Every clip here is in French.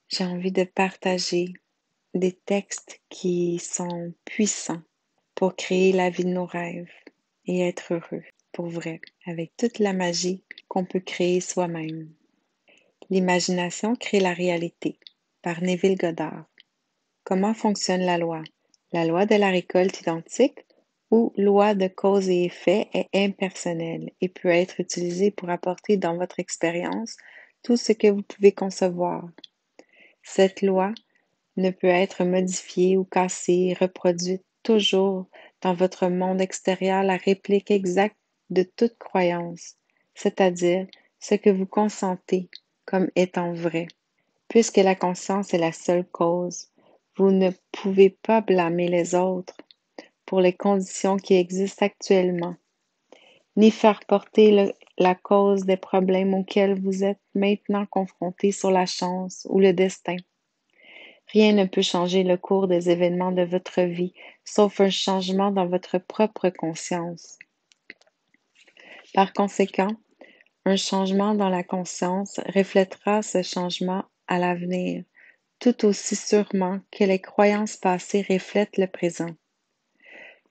J'ai envie de partager des textes qui sont puissants pour créer la vie de nos rêves et être heureux, pour vrai, avec toute la magie qu'on peut créer soi-même. L'imagination crée la réalité, par Neville Goddard. Comment fonctionne la loi? La loi de la récolte identique ou loi de cause et effet est impersonnelle et peut être utilisée pour apporter dans votre expérience tout ce que vous pouvez concevoir. Cette loi ne peut être modifiée ou cassée et reproduite toujours dans votre monde extérieur la réplique exacte de toute croyance, c'est-à-dire ce que vous consentez comme étant vrai. Puisque la conscience est la seule cause, vous ne pouvez pas blâmer les autres pour les conditions qui existent actuellement, ni faire porter la cause des problèmes auxquels vous êtes maintenant confrontés sur la chance ou le destin. Rien ne peut changer le cours des événements de votre vie, sauf un changement dans votre propre conscience. Par conséquent, un changement dans la conscience reflètera ce changement à l'avenir, tout aussi sûrement que les croyances passées reflètent le présent.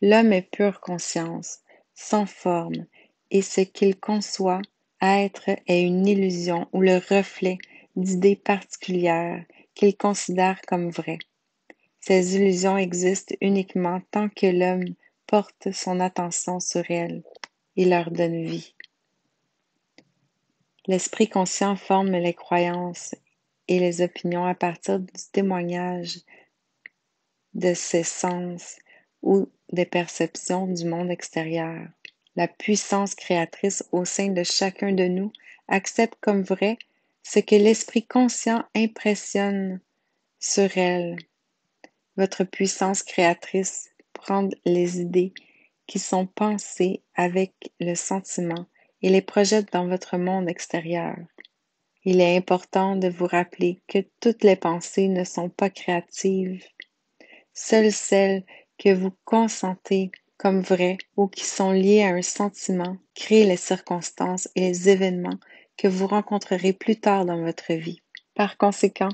L'homme est pure conscience, sans forme, et ce qu'il conçoit être est une illusion ou le reflet d'idées particulières qu'il considère comme vraies. Ces illusions existent uniquement tant que l'homme porte son attention sur elles et leur donne vie. L'esprit conscient forme les croyances et les opinions à partir du témoignage de ses sens ou des perceptions du monde extérieur. La puissance créatrice au sein de chacun de nous accepte comme vrai ce que l'esprit conscient impressionne sur elle. Votre puissance créatrice prend les idées qui sont pensées avec le sentiment et les projette dans votre monde extérieur. Il est important de vous rappeler que toutes les pensées ne sont pas créatives. Seules celles que vous consentez comme vraies ou qui sont liées à un sentiment créent les circonstances et les événements que vous rencontrerez plus tard dans votre vie. Par conséquent,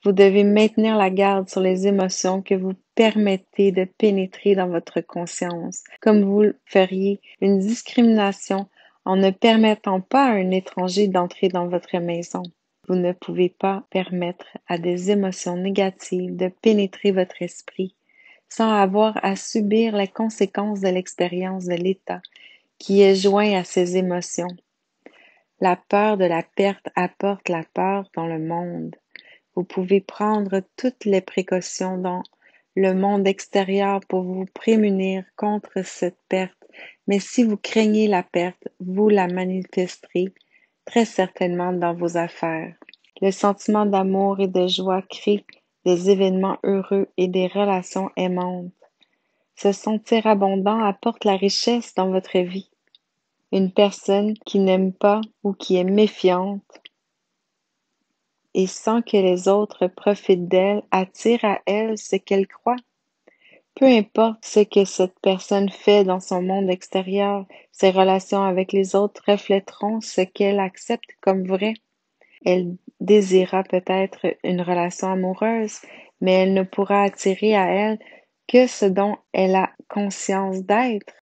vous devez maintenir la garde sur les émotions que vous permettez de pénétrer dans votre conscience, comme vous feriez une discrimination en ne permettant pas à un étranger d'entrer dans votre maison. Vous ne pouvez pas permettre à des émotions négatives de pénétrer votre esprit sans avoir à subir les conséquences de l'expérience de l'état qui est joint à ces émotions. La peur de la perte apporte la peur dans le monde. Vous pouvez prendre toutes les précautions dans le monde extérieur pour vous prémunir contre cette perte, mais si vous craignez la perte, vous la manifesterez très certainement dans vos affaires. Le sentiment d'amour et de joie crée des événements heureux et des relations aimantes. Se sentir abondant apporte la richesse dans votre vie. Une personne qui n'aime pas ou qui est méfiante et sans que les autres profitent d'elle attire à elle ce qu'elle croit. Peu importe ce que cette personne fait dans son monde extérieur, ses relations avec les autres reflèteront ce qu'elle accepte comme vrai. Elle désirera peut-être une relation amoureuse, mais elle ne pourra attirer à elle que ce dont elle a conscience d'être.